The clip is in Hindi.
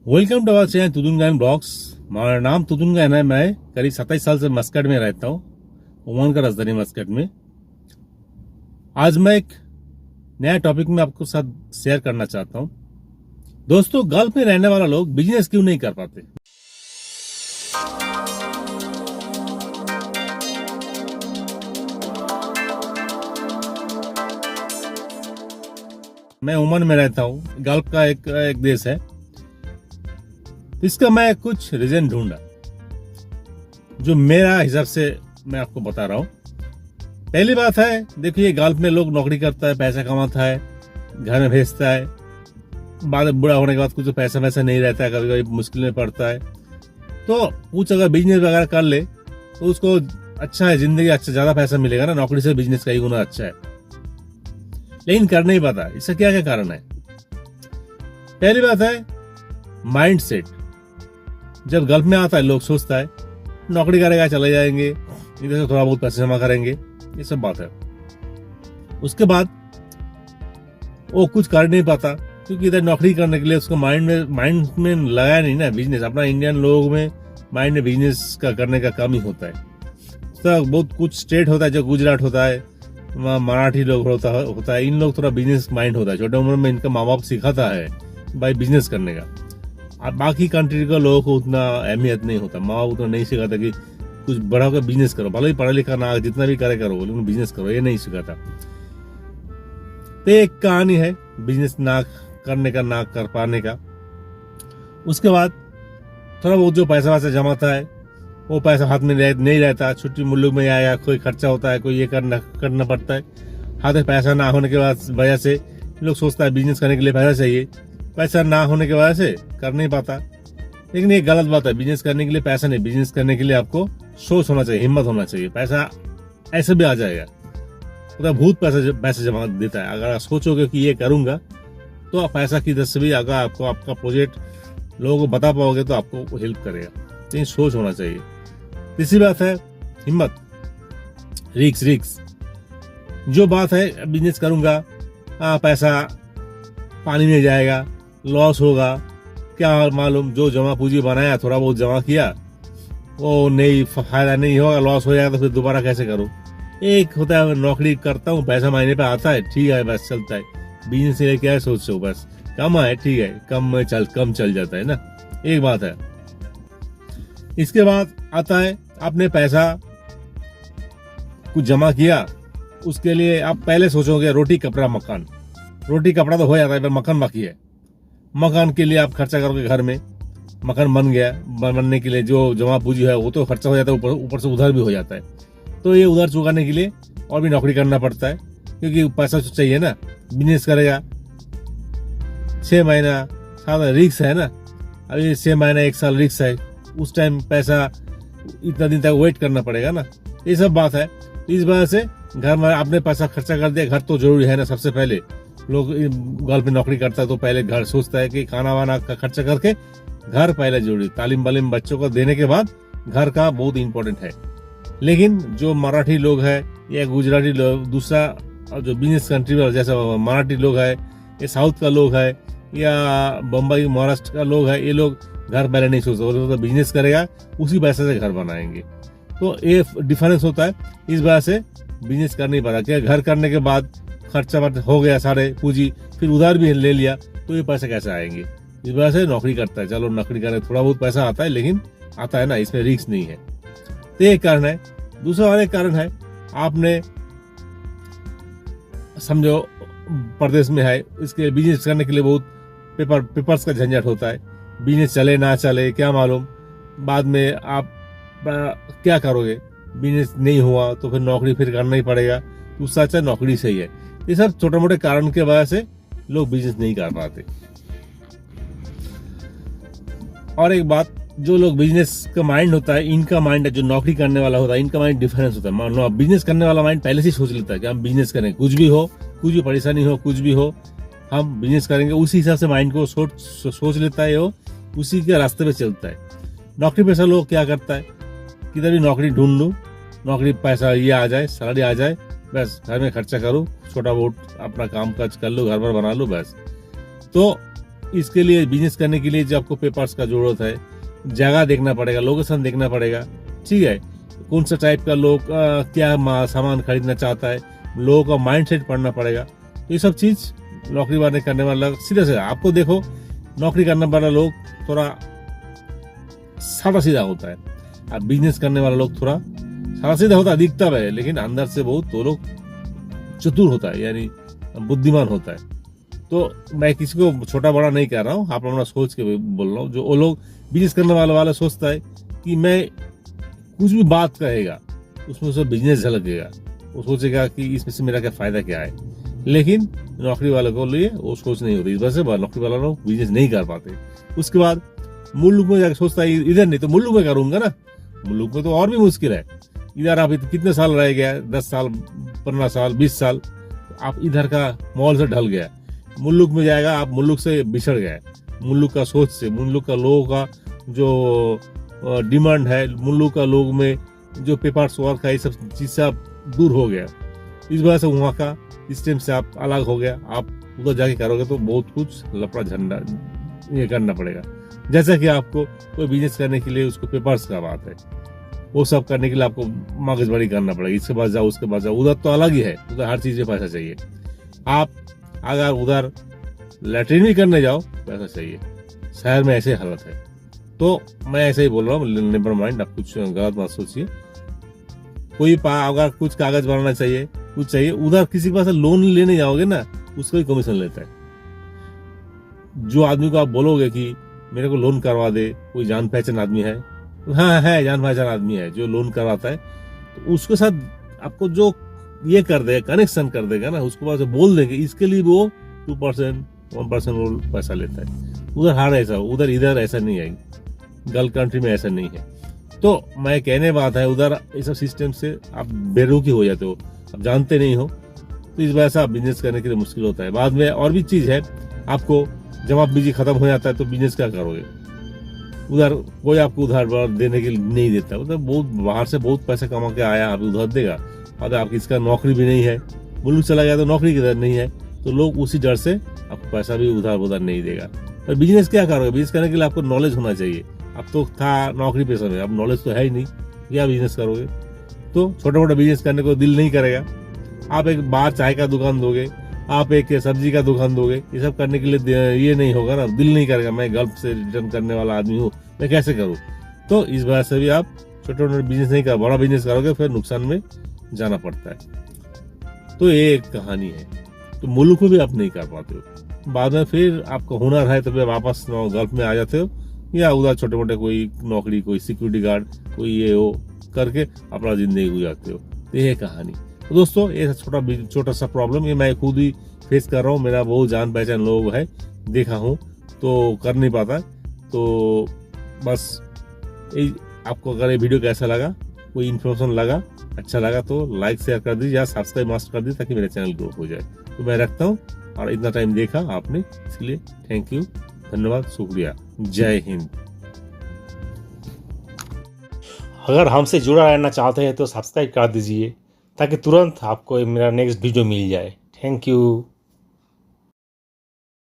वेलकम टू आवर चैनल तुदुनगान ब्लॉग्स। हमारा नाम तुदुनगान है। मैं करीब 27 साल से मस्कट में रहता हूँ, ओमान का राजधानी मस्कट में। आज मैं एक नया टॉपिक में आपको साथ शेयर करना चाहता हूँ। दोस्तों, गल्फ में रहने वाला लोग बिजनेस क्यों नहीं कर पाते? मैं ओमान में रहता हूँ, गल्फ का एक देश है। इसका मैं कुछ रीजन ढूंढा जो मेरा हिसाब से मैं आपको बता रहा हूँ। पहली बात है, देखिए, गल्फ में लोग नौकरी करता है, पैसा कमाता है, घर में भेजता है। बाद में बुरा होने के बाद कुछ पैसा वैसा नहीं रहता है, कभी कभी मुश्किल में पड़ता है। तो कुछ अगर बिजनेस वगैरह कर ले तो उसको अच्छा है, जिंदगी अच्छा, ज्यादा पैसा मिलेगा ना। नौकरी से बिजनेस कई गुना अच्छा है, लेकिन कर नहीं पाता। इसका क्या क्या कारण है? पहली बात है माइंड सेट। जब गल्फ में आता है, लोग सोचता है नौकरी करेगा, चले जाएंगे, इधर से थोड़ा बहुत पैसे जमा करेंगे, ये सब बात है। उसके बाद वो कुछ कर नहीं पाता, क्योंकि इधर नौकरी करने के लिए उसको माइंड में लगाया नहीं ना बिजनेस। अपना इंडियन लोगों में माइंड में बिजनेस का करने का कम ही होता है। तो बहुत कुछ स्टेट होता है, जो गुजरात होता है, मराठी लोग होता है, इन लोग थोड़ा बिजनेस माइंड होता है। छोटे उम्र में इनका माँ बाप सिखाता है भाई बिजनेस करने का। और बाकी कंट्री के लोगों को उतना अहमियत नहीं होता, माँ बाप उतना नहीं सिखाता कि कुछ बड़ा होकर बिजनेस करो, भले ही पढ़ा लिखा ना, जितना भी करे करो, लेकिन बिजनेस करो, ये नहीं सिखाता। तो एक कहानी है बिजनेस ना करने का, ना कर पाने का। उसके बाद थोड़ा बहुत जो पैसा वैसा जमाता है, वो पैसा हाथ में नहीं रहता। छुट्टी मुल्क में आया, कोई खर्चा होता है, कोई ये करना पड़ता है। हाथ में पैसा ना होने के बाद वजह से लोग सोचता है बिजनेस करने के लिए पैसा चाहिए। पैसा ना होने की वजह से कर नहीं पाता। लेकिन ये गलत बात है। बिजनेस करने के लिए पैसा नहीं, बिजनेस करने के लिए आपको सोच होना चाहिए, हिम्मत होना चाहिए। पैसा ऐसे भी आ जाएगा, पूरा भूत पैसा जमा देता है। अगर आप सोचोगे कि ये करूंगा तो पैसा की दस से भी अगर आपको आपका प्रोजेक्ट लोगों को बता पाओगे तो आपको हेल्प करेगा। लेकिन सोच होना चाहिए। तीसरी बात है हिम्मत, रिक्स। जो बात है बिजनेस करूंगा, पैसा पानी में जाएगा, लॉस होगा, क्या मालूम। जो जमा पूंजी बनाया, थोड़ा बहुत जमा किया, वो नहीं, फायदा नहीं होगा, लॉस हो जाएगा, तो फिर दोबारा कैसे करूं। एक होता है नौकरी करता हूँ, पैसा महीने पे आता है, ठीक है, बस चलता है। बिजनेस से क्या सोचते हो, बस कम है, ठीक है, कम चल जाता है ना, एक बात है। इसके बाद आता है आपने पैसा कुछ जमा किया, उसके लिए आप पहले सोचोगे रोटी कपड़ा मकान। रोटी कपड़ा तो हो जाता है, पर मकान बाकी है। मकान के लिए आप खर्चा करोगे, घर में मकान बन गया, बनने के लिए जो जमा पूंजी है वो तो खर्चा हो जाता है, ऊपर से उधार भी हो जाता है। तो ये उधार चुकाने के लिए और भी नौकरी करना पड़ता है, क्योंकि पैसा तो चाहिए ना। बिजनेस करेगा 6 महीना, 7 रिक्स है ना। अभी 6 महीना 1 साल रिक्स है, उस टाइम पैसा इतना दिन तक वेट करना पड़ेगा ना। ये सब बात है। इस वजह से घर में आपने पैसा खर्चा कर दिया। घर तो जरूरी है ना। सबसे पहले लोग गल्फ में नौकरी करता है तो पहले घर सोचता है कि खाना वाना का खर्चा करके घर पहले जरूरी। तालीम वालीम बच्चों को देने के बाद घर का बहुत इंपॉर्टेंट है। लेकिन जो मराठी लोग है या गुजराती लोग, दूसरा जो बिजनेस कंट्री में जैसे मराठी लोग है, ये साउथ का लोग है, या बम्बई महाराष्ट्र का लोग है, ये लोग घर पहले नहीं सोचते। वो तो बिजनेस करेगा, उसी पैसे से घर बनाएंगे। तो ये डिफरेंस होता है। इस वजह से बिजनेस कर नहीं पाता। क्या घर करने के बाद खर्चा हो गया सारे पूंजी, फिर उधार भी ले लिया, तो ये पैसे कैसे आएंगे? इस वजह से नौकरी करता है। चलो नौकरी करने थोड़ा बहुत पैसा आता है, लेकिन आता है ना, इसमें रिस्क नहीं है। तो एक कारण है। दूसरा वाला कारण है, आपने समझो प्रदेश में है, इसके बिजनेस करने के लिए बहुत पेपर्स का झंझट होता है। बिजनेस चले ना चले क्या मालूम, बाद में आप क्या करोगे। बिजनेस नहीं हुआ तो फिर नौकरी फिर करना ही पड़ेगा। उससे अच्छा नौकरी सही है। ये सब छोटे मोटे कारण के वजह से लोग बिजनेस नहीं कर पाते। और एक बात, जो लोग बिजनेस का माइंड होता है, इनका माइंड है, जो नौकरी करने वाला होता है, इनका माइंड डिफरेंस होता है। बिजनेस करने वाला माइंड पहले से सोच लेता है कि हम बिजनेस करें, कुछ भी हो, कुछ भी परेशानी हो, कुछ भी हो, हम बिजनेस करेंगे। उसी हिसाब से माइंड को सोच लेता है, वो उसी के रास्ते पे चलता है। नौकरी पेशा लोग क्या करता है, किधर भी नौकरी ढूंढ लूं, नौकरी पैसा ये आ जाए, सैलरी आ जाए, बस घर में खर्चा करो, छोटा बहुत अपना काम काज कर लो, घर भर बना लो, बस। तो इसके लिए बिजनेस करने के लिए जो आपको पेपर्स का जरूरत है, जगह देखना पड़ेगा, लोकेशन देखना पड़ेगा, ठीक है, कौन सा टाइप का लोग क्या सामान खरीदना चाहता है, लोगों का माइंडसेट पढ़ना पड़ेगा। तो ये सब चीज नौकरी वाले करने वाला सीधा सीधा आपको देखो, नौकरी करने वाला लोग थोड़ा सादा सीधा होता है, अब बिजनेस करने वाला लोग थोड़ा सादा सीधा होता है, दिखता है, लेकिन अंदर से बहुत वो लोग चतुर होता है, यानी बुद्धिमान होता है। तो मैं किसी को छोटा बड़ा नहीं कह रहा हूँ, आप अपना सोच के बोल रहा हूँ। जो वो लोग बिजनेस करने वाला सोचता है कि मैं कुछ भी बात कहेगा उसमें उसका बिजनेस झलकेगा, वो सोचेगा कि इसमें से मेरा क्या फायदा क्या है, लेकिन नौकरी वालों को लिए वो सोच नहीं होती, इस वजह से नौकरी वाला लोग बिजनेस नहीं कर पाते। उसके बाद मुल्क में जाकर सोचता है इधर नहीं तो मुल्क में करूंगा ना, मुल्क में तो और भी मुश्किल है, इधर आप कितने साल रह गया, 10 साल 15 साल 20 साल, आप इधर का माहौल से ढल गया, मुल्क में जाएगा आप मुल्क से बिछड़ गए, मुल्क का सोच से, मुल्क का लोगों का जो डिमांड है, मुल्क का लोग में जो पेपर्स वर्क है, ये सब चीज से आप दूर हो गया, इस वजह से वहाँ का सिस्टम से आप अलग हो गया। आप उधर जाके करोगे तो बहुत कुछ लफड़ा झंडा ये करना पड़ेगा। जैसा कि आपको कोई बिजनेस करने के लिए उसको पेपर्स का बात है, वो सब करने के लिए आपको मगजमारी करना पड़ेगा, इसके पास जाओ उसके पास जाओ, उधर तो अलग ही है, उधर हर चीज में पैसा चाहिए। आप अगर उधर लैट्रिन भी करने जाओ पैसा चाहिए, शहर में ऐसे हालत है। तो मैं ऐसे ही बोल रहा हूँ, नेवर माइंड, आप कुछ गलत मत सोचिए। कोई अगर कुछ कागज बनाना चाहिए, कुछ चाहिए, उधर किसी के पास लोन लेने जाओगे ना, उसका भी कमीशन लेता है। जो आदमी को आप बोलोगे कि मेरे को लोन करवा दे, कोई जान पहचान आदमी है, हाँ है जान पहचान आदमी है जो लोन करवाता है, तो उसके साथ आपको जो ये कर देगा, कनेक्शन कर देगा ना, उसके बाद बोल देंगे, इसके लिए वो 2% 1% वो पैसा लेता है। उधर हार ऐसा, उधर इधर ऐसा नहीं है, गल्फ कंट्री में ऐसा नहीं है। तो मैं कहने बात है, उधर इस सिस्टम से आप बेरुखी हो जाते हो, आप जानते नहीं हो, तो इस वजह से आप बिजनेस करने के लिए मुश्किल होता है। बाद में और भी चीज है, आपको जब आप बिजी खत्म हो जाता है तो बिजनेस क्या करोगे, उधर कोई आपको उधार देने के लिए नहीं देता, उधर बहुत बाहर से बहुत पैसा कमा के आया, आप उधार देगा, अगर आपकी इसका नौकरी भी नहीं है, मुल्क चला गया तो नौकरी किधर नहीं है, तो लोग उसी डर से आपको पैसा भी उधार नहीं देगा। पर बिजनेस क्या करोगे, बिजनेस करने के लिए आपको नॉलेज होना चाहिए। अब तो था नौकरी पेशा में, अब नॉलेज तो है ही नहीं, क्या बिजनेस करोगे। तो छोटा मोटा बिजनेस करने को दिल नहीं करेगा, आप एक बाहर चाय का दुकान दोगे, आप एक सब्जी का दुकान दोगे, ये सब करने के लिए ये नहीं होगा ना, दिल नहीं करेगा, मैं गल्फ से रिटर्न करने वाला आदमी हूँ, मैं कैसे करूँ। तो इस वजह से भी आप छोटे मोटे बिजनेस नहीं कर, बड़ा बिजनेस करोगे फिर नुकसान में जाना पड़ता है। तो ये एक कहानी है। तो मुल्क में भी आप नहीं कर पाते हो, बाद में फिर आपका हुनर है तो फिर वापस गल्फ में आ जाते हो, या उधर छोटे मोटे कोई नौकरी, कोई सिक्योरिटी गार्ड, कोई ये वो करके अपना जिंदगी गुजारते हो। तो ये कहानी। तो दोस्तों ये छोटा सा प्रॉब्लम ये मैं खुद ही फेस कर रहा हूँ, मेरा बहुत जान पहचान लोग है, देखा हूँ, तो कर नहीं पाता। तो बस आपको अगर ये वीडियो कैसा लगा, कोई इन्फॉर्मेशन लगा, अच्छा लगा तो लाइक शेयर कर दीजिए या सब्सक्राइब मस्ट कर दीजिए ताकि मेरा चैनल ग्रो हो जाए। तो मैं रखता हूँ, और इतना टाइम देखा आपने इसलिए थैंक यू, धन्यवाद, शुक्रिया, जय हिंद। अगर हमसे जुड़ा रहना चाहते हैं तो सब्सक्राइब कर दीजिए ताकि तुरंत आपको मेरा नेक्स्ट वीडियो मिल जाए। Thank you.